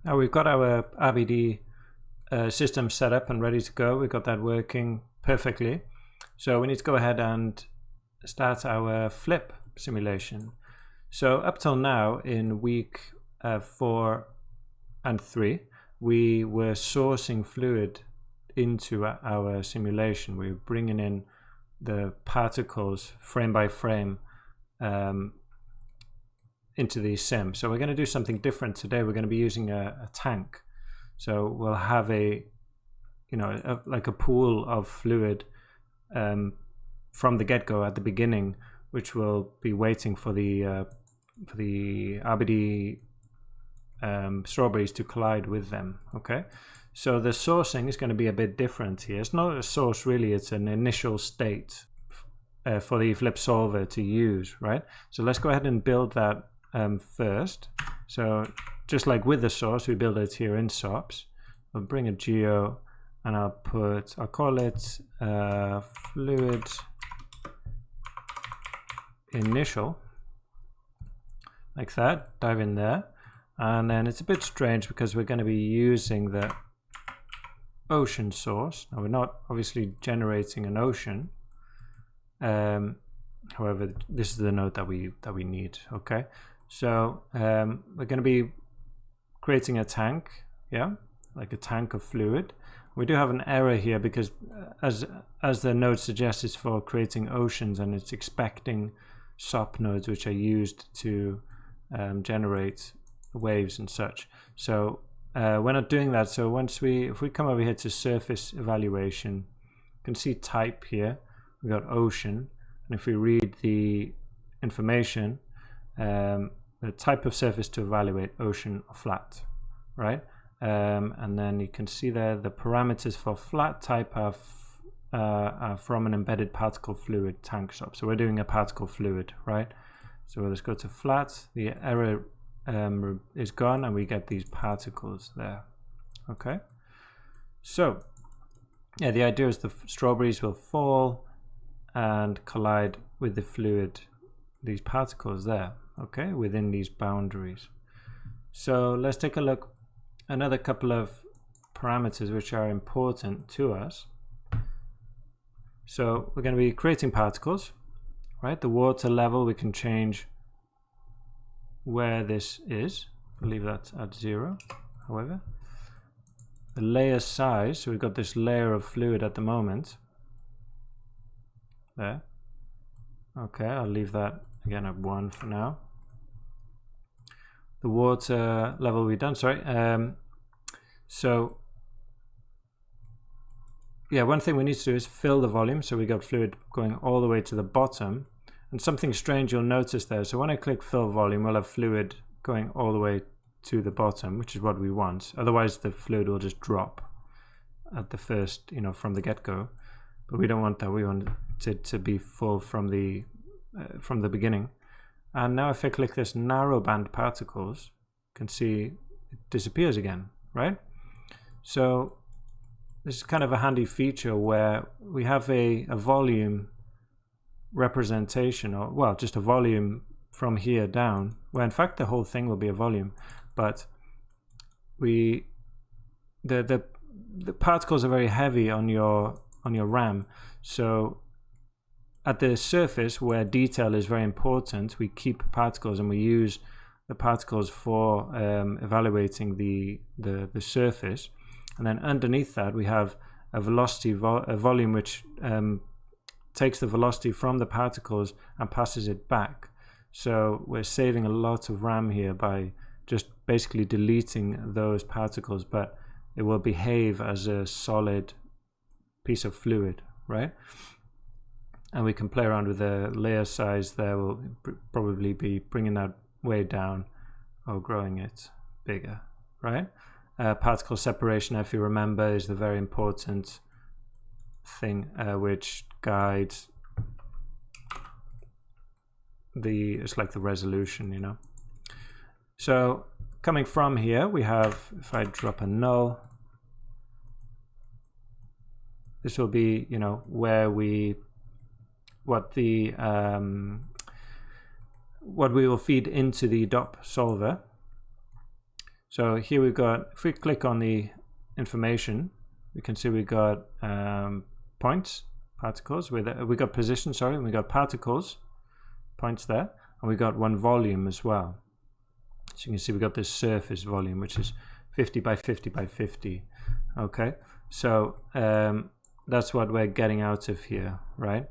Now we've got our RBD system set up and ready to go. We've got that working perfectly. So we need to go ahead and start our flip simulation. So up till now in week 4 and 3, we were sourcing fluid into our simulation. We were bringing in the particles frame by frame into the sim. So we're going to do something different today. We're going to be using a tank. So we'll have like a pool of fluid from the get-go at the beginning, which will be waiting for the RBD strawberries to collide with them. Okay, so the sourcing is going to be a bit different here. It's not a source really, it's an initial state for the flip solver to use, right? So let's go ahead and build that first. So just like with the source, we build it here in SOPs. I'll bring a geo and I'll call it fluid initial, like that. Dive in there, and then it's a bit strange because we're going to be using the ocean source. Now we're not obviously generating an ocean, however this is the node that we need. Okay, so we're going to be creating a tank, yeah, like a tank of fluid. We do have an error here because as the node suggests, it's for creating oceans and it's expecting SOP nodes which are used to generate waves and such. So we're not doing that. So if we come over here to surface evaluation, you can see type here. We got ocean, and if we read the information, the type of surface to evaluate, ocean or flat, right? And then you can see there the parameters for flat type are from an embedded particle fluid tank SOP. So we're doing a particle fluid, right? So let's go to flat. The error is gone and we get these particles there. Okay, so yeah, the idea is the strawberries will fall and collide with the fluid, these particles there, okay, within these boundaries. So let's take a look, another couple of parameters which are important to us. So we're going to be creating particles, right? The water level, we can change where this is. I'll leave that at 0, however. The layer size, so we've got this layer of fluid at the moment. There. Okay, I'll leave that again at 1 for now. The water level we've done, sorry. So yeah, one thing we need to do is fill the volume. So we got fluid going all the way to the bottom. And something strange you'll notice there. So when I click fill volume, we'll have fluid going all the way to the bottom, which is what we want. Otherwise the fluid will just drop at the first, from the get-go. But we don't want that. We want it to be full from the beginning. And now if I click this narrowband particles, you can see it disappears again, right? So this is kind of a handy feature where we have a volume representation, or well, just a volume from here down, where in fact the whole thing will be a volume, but the particles are very heavy on your RAM. So at the surface where detail is very important, we keep particles and we use the particles for evaluating the surface. And then underneath that we have a velocity a volume which takes the velocity from the particles and passes it back. So we're saving a lot of RAM here by just basically deleting those particles, but it will behave as a solid piece of fluid, right? And we can play around with the layer size there. We'll probably be bringing that way down or growing it bigger, right? Particle separation, if you remember, is the very important thing which guides it's like the resolution, So coming from here, we have, if I drop a null, this will be, where what we will feed into the DOP solver. So here we've got, if we click on the information, we can see we've got points, particles, we got position, sorry, and we got particles, points there, and we got one volume as well. So you can see we got this surface volume, which is 50 by 50 by 50. Okay, so that's what we're getting out of here, right?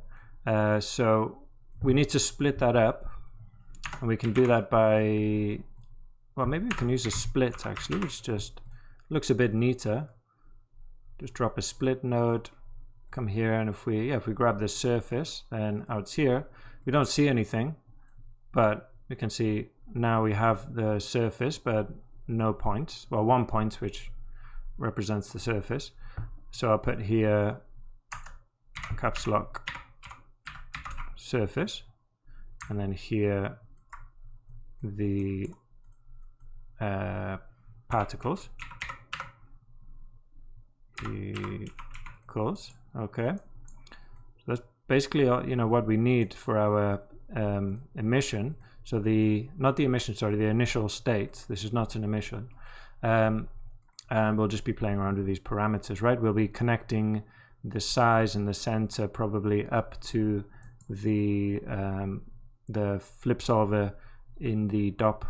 So we need to split that up, and we can do that by, well, maybe we can use a split actually, which just looks a bit neater. Just drop a split node, come here, and if we grab the surface, then out here we don't see anything, but we can see now we have the surface but no points, well, 1 point which represents the surface. So I'll put here caps lock surface, and then here the particles. Okay, so that's basically what we need for our emission. So the initial state. This is not an emission, and we'll just be playing around with these parameters, right? We'll be connecting the size and the center probably up to the flip solver in the DOP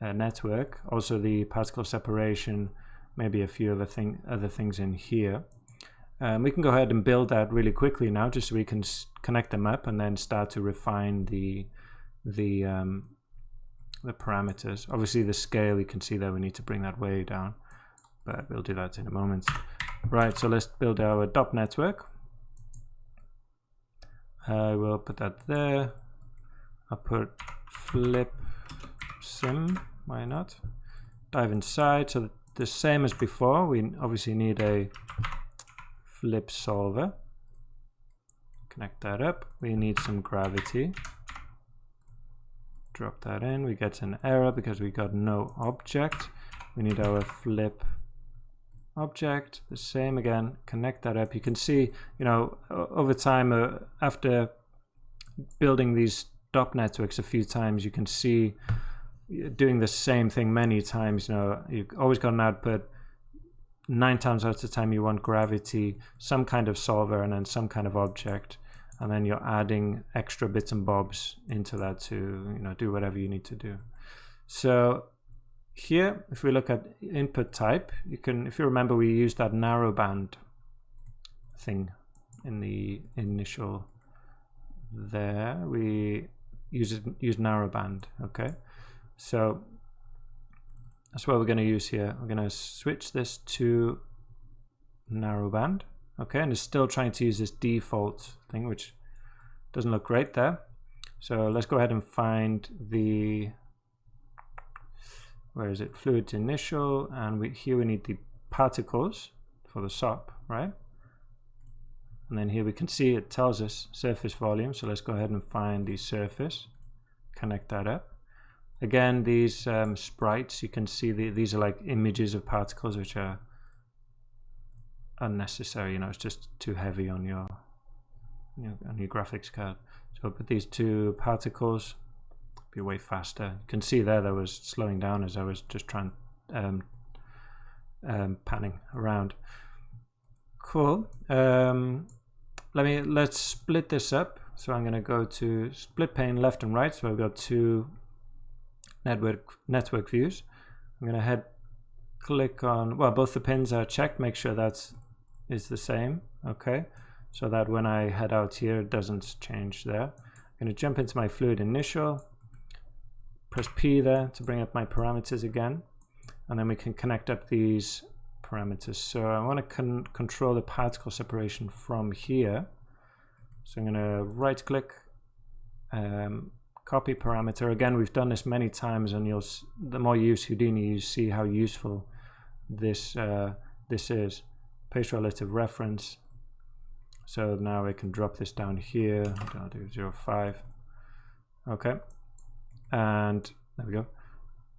network. Also the particle separation, maybe a few other things in here. We can go ahead and build that really quickly now, just so we can connect them up and then start to refine the parameters. Obviously the scale, you can see that we need to bring that way down, but we'll do that in a moment. Right, so let's build our DOP network. I will put that there. I'll put flip sim, why not? Dive inside. So the same as before, we obviously need a flip solver. Connect that up. We need some gravity. Drop that in. We get an error because we got no object. We need our flip object. The same again. Connect that up. You can see, over time, after building these DOP networks a few times, you can see doing the same thing many times. You've always got an output. 9 times out of the time you want gravity, some kind of solver, and then some kind of object, and then you're adding extra bits and bobs into that to do whatever you need to do. So here, if we look at input type, you can, if you remember, we used that narrowband thing in the initial there. We use narrowband. Okay, so that's what we're going to use here. We're going to switch this to narrowband. Okay, and it's still trying to use this default thing, which doesn't look great there. So let's go ahead and find the, where is it? Fluid initial, and here we need the particles for the SOP, right? And then here we can see it tells us surface volume. So let's go ahead and find the surface, connect that up. Again, these sprites, you can see these are like images of particles, which are unnecessary. It's just too heavy on your graphics card. So I'll put these 2 particles, be way faster. You can see there that was slowing down as I was just trying panning around. Cool. Let's split this up. So I'm going to go to split pane left and right. So I've got 2 network views. I'm going to click on, well, both the pins are checked, make sure that is the same. Okay, so that when I head out here, it doesn't change there. I'm going to jump into my fluid initial, press P there to bring up my parameters again, and then we can connect up these parameters. So I want to control the particle separation from here. So I'm going to right click, copy parameter. Again, we've done this many times, and the more you use Houdini, you see how useful this is. Paste relative reference. So now we can drop this down here. I'll do 0.5. Okay, and there we go.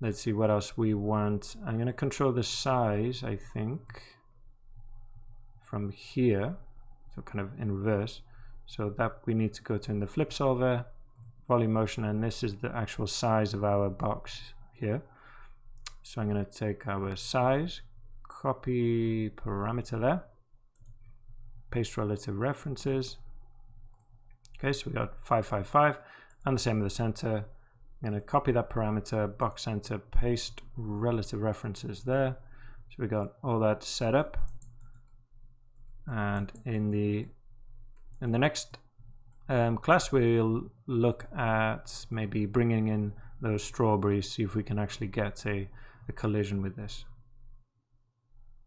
Let's see what else we want. I'm going to control the size, I think, from here, so kind of in reverse. So that we need to go to in the flip solver, volume motion, and this is the actual size of our box here. So I'm going to take our size, copy parameter there, paste relative references. Okay, so we got 555, and the same with the center. I'm going to copy that parameter, box center, paste relative references there. So we got all that set up. And in the next class, we'll look at maybe bringing in those strawberries, see if we can actually get a collision with this.